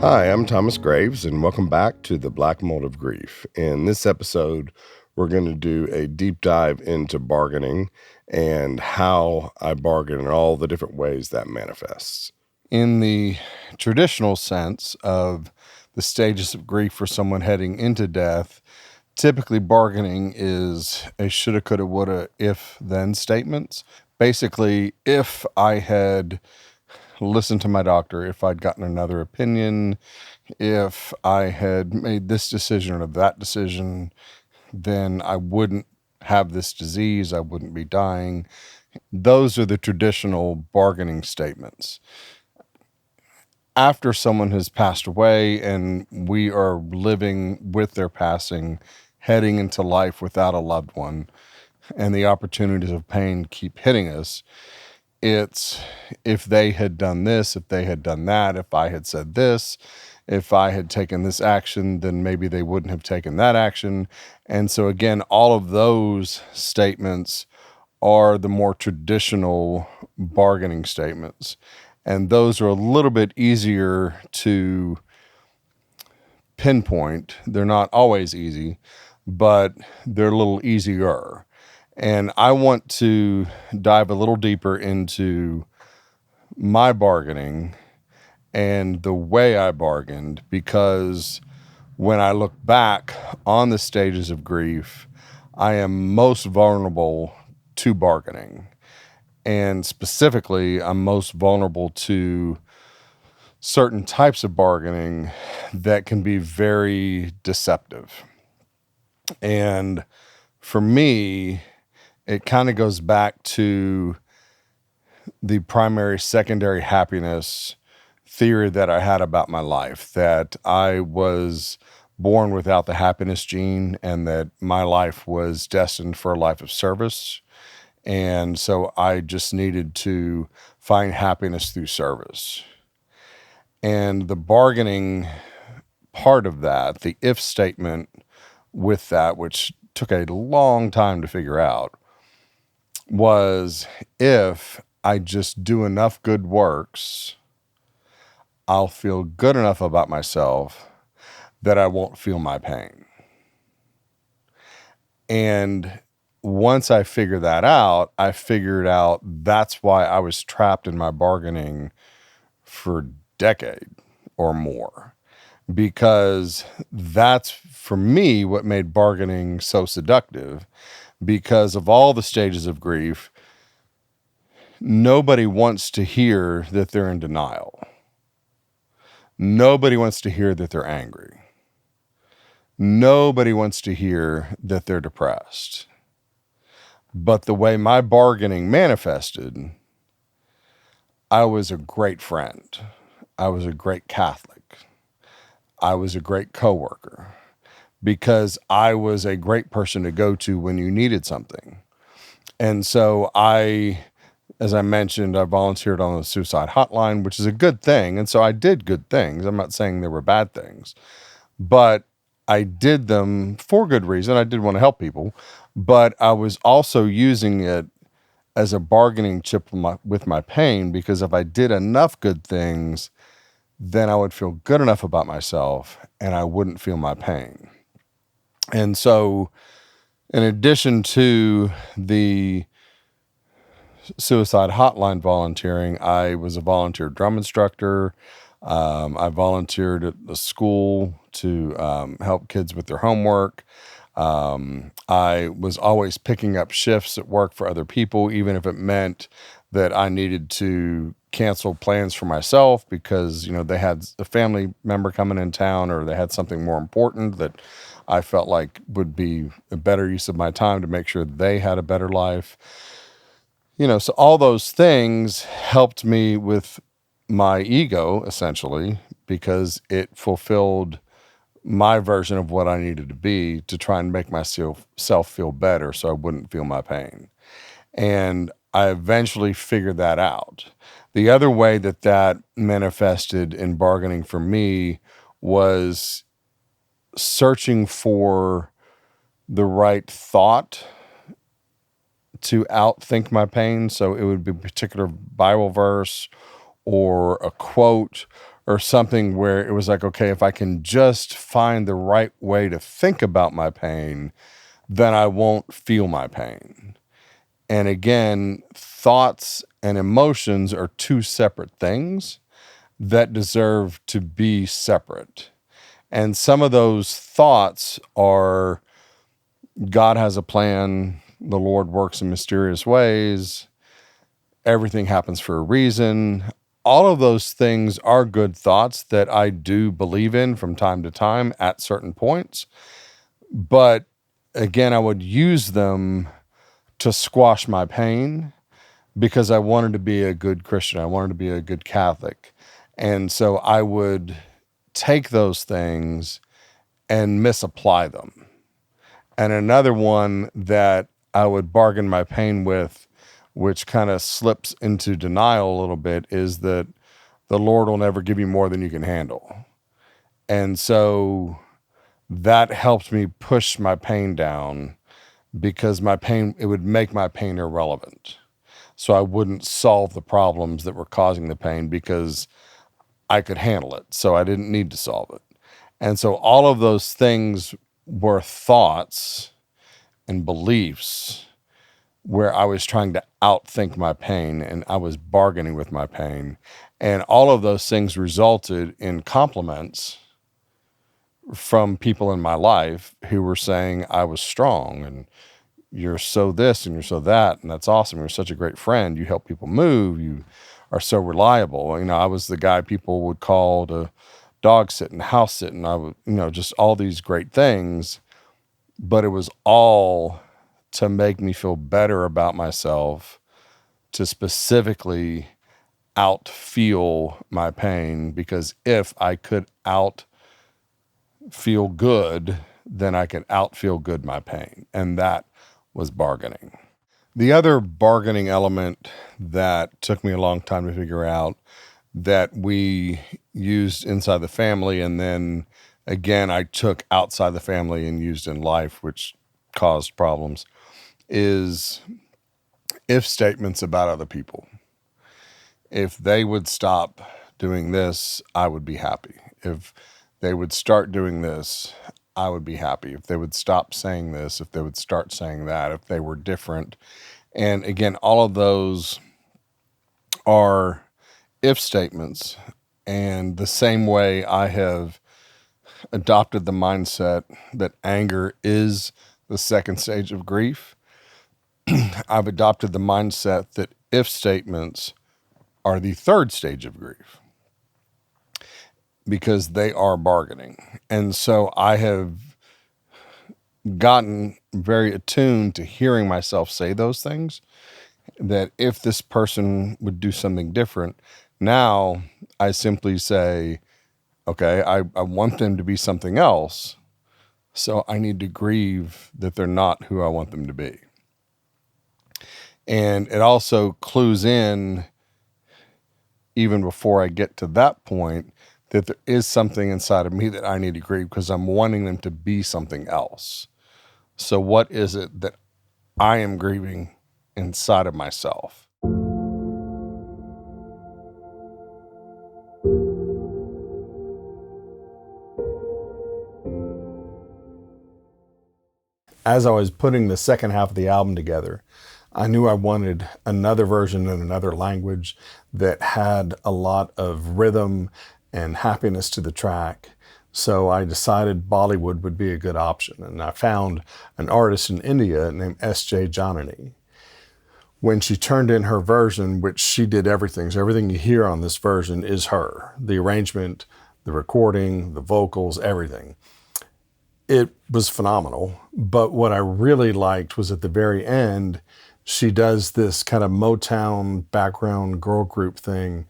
Hi, I'm Thomas Graves, and welcome back to the Black Mold of Grief. In this episode, we're going to do a deep dive into bargaining and how I bargain and all the different ways that manifests. In the traditional sense of the stages of grief for someone heading into death, typically bargaining is a shoulda, coulda, woulda, if then statements. Basically, if I had listened to my doctor, if I'd gotten another opinion, if I had made this decision or that decision, then I wouldn't have this disease, I wouldn't be dying. Those are the traditional bargaining statements. After someone has passed away and we are living with their passing, heading into life without a loved one, and the opportunities of pain keep hitting us, it's if they had done this, if they had done that, if I had said this, if I had taken this action, then maybe they wouldn't have taken that action. And so, again, all of those statements are the more traditional bargaining statements. And those are a little bit easier to pinpoint. They're not always easy, but they're a little easier. And I want to dive a little deeper into my bargaining and the way I bargained, because when I look back on the stages of grief, I am most vulnerable to bargaining. And specifically, I'm most vulnerable to certain types of bargaining that can be very deceptive. And for me, it kind of goes back to the primary, secondary happiness theory that I had about my life, that I was born without the happiness gene and that my life was destined for a life of service. And so I just needed to find happiness through service. And the bargaining part of that, the if statement with that, which took a long time to figure out, was if I just do enough good works, I'll feel good enough about myself that I won't feel my pain. And once I figured that out, I figured out that's why I was trapped in my bargaining for a decade or more, because that's, for me, what made bargaining so seductive. Because of all the stages of grief, nobody wants to hear that they're in denial. Nobody wants to hear that they're angry. Nobody wants to hear that they're depressed. But the way my bargaining manifested, I was a great friend. I was a great Catholic. I was a great coworker, because I was a great person to go to when you needed something. And so as I mentioned, I volunteered on the suicide hotline, which is a good thing. And so I did good things. I'm not saying they were bad things, but I did them for good reason. I did want to help people, but I was also using it as a bargaining chip with my pain, because if I did enough good things, then I would feel good enough about myself and I wouldn't feel my pain. And so, in addition to the suicide hotline volunteering, I was a volunteer drum instructor. I volunteered at the school to help kids with their homework. I was always picking up shifts at work for other people, even if it meant that I needed to cancel plans for myself because, they had a family member coming in town, or they had something more important that I felt like would be a better use of my time to make sure they had a better life. So all those things helped me with my ego, essentially, because it fulfilled my version of what I needed to be to try and make myself feel better so I wouldn't feel my pain. And I eventually figured that out. The other way that manifested in bargaining for me was searching for the right thought to outthink my pain. So it would be a particular Bible verse or a quote or something where it was like, okay, if I can just find the right way to think about my pain, then I won't feel my pain. And again, thoughts and emotions are two separate things that deserve to be separate. And some of those thoughts are God has a plan, the Lord works in mysterious ways, everything happens for a reason. All of those things are good thoughts that I do believe in from time to time at certain points. But again, I would use them to squash my pain because I wanted to be a good Christian. I wanted to be a good Catholic. And so I would take those things and misapply them. And another one that I would bargain my pain with, which kind of slips into denial a little bit, is that the Lord will never give you more than you can handle. And so that helped me push my pain down because my pain, it would make my pain irrelevant. So I wouldn't solve the problems that were causing the pain because I could handle it. So I didn't need to solve it. And so all of those things were thoughts and beliefs where I was trying to outthink my pain and I was bargaining with my pain. And all of those things resulted in compliments from people in my life who were saying I was strong and you're so this and you're so that, and that's awesome. You're such a great friend. You help people move. You are so reliable. You know, I was the guy people would call to dog sit and house sit, and I would, you know, just all these great things. But it was all to make me feel better about myself, to specifically out feel my pain, because if I could out feel good, then I could out feel good my pain. And that was bargaining. The other bargaining element that took me a long time to figure out that we used inside the family, and then again, I took outside the family and used in life, which caused problems, is if statements about other people. If they would stop doing this, I would be happy. If they would start doing this, I would be happy. If they would stop saying this, if they would start saying that, if they were different. And again, all of those are if statements. And the same way I have adopted the mindset that anger is the second stage of grief, I've adopted the mindset that if statements are the third stage of grief because they are bargaining. And so I have gotten very attuned to hearing myself say those things, that if this person would do something different, now I simply say, okay, I want them to be something else, so I need to grieve that they're not who I want them to be. And it also clues in, even before I get to that point, that there is something inside of me that I need to grieve because I'm wanting them to be something else. So what is it that I am grieving inside of myself? As I was putting the second half of the album together, I knew I wanted another version in another language that had a lot of rhythm and happiness to the track. So I decided Bollywood would be a good option. And I found an artist in India named S.J. Janani. When she turned in her version, which she did everything, so everything you hear on this version is her. The arrangement, the recording, the vocals, everything. It was phenomenal. But what I really liked was at the very end, she does this kind of Motown background girl group thing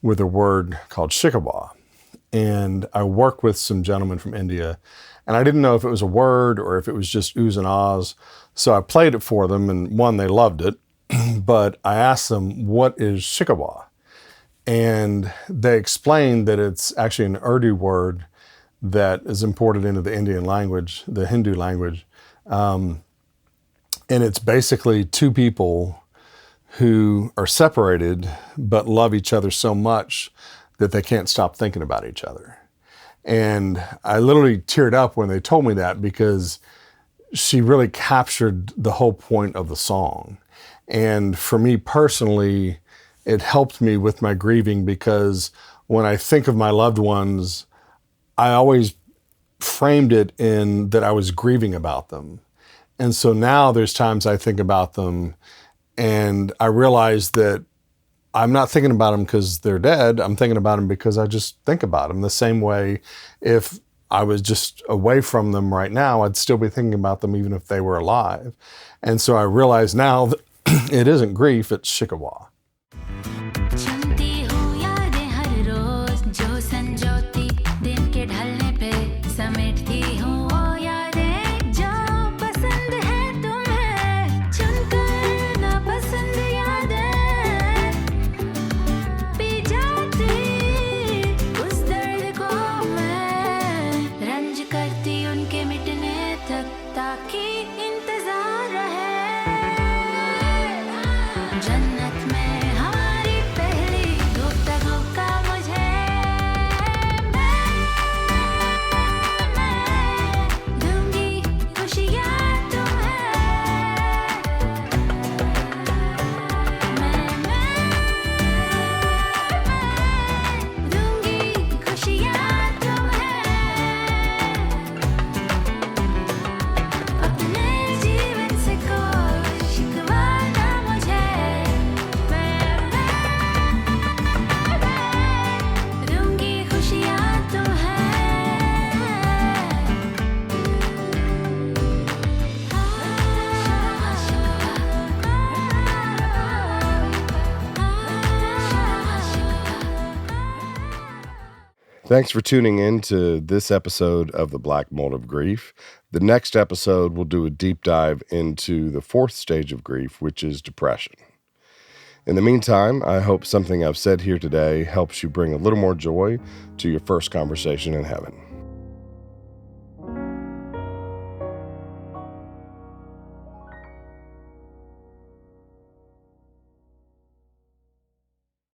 with a word called shikawa. And I worked with some gentlemen from India, and I didn't know if it was a word or if it was just oohs and ahs. So I played it for them, and one, they loved it. But I asked them, what is shikawa? And they explained that it's actually an Urdu word that is imported into the Indian language, the Hindu language. And it's basically two people who are separated but love each other so much that they can't stop thinking about each other. And I literally teared up when they told me that, because she really captured the whole point of the song. And for me personally, it helped me with my grieving, because when I think of my loved ones, I always framed it in that I was grieving about them. And so now there's times I think about them and I realize that I'm not thinking about them because they're dead. I'm thinking about them because I just think about them. The same way, if I was just away from them right now, I'd still be thinking about them even if they were alive. And so I realize now that it isn't grief, it's shikawa. Thanks for tuning in to this episode of The Black Mold of Grief. The next episode, we'll do a deep dive into the fourth stage of grief, which is depression. In the meantime, I hope something I've said here today helps you bring a little more joy to your first conversation in heaven.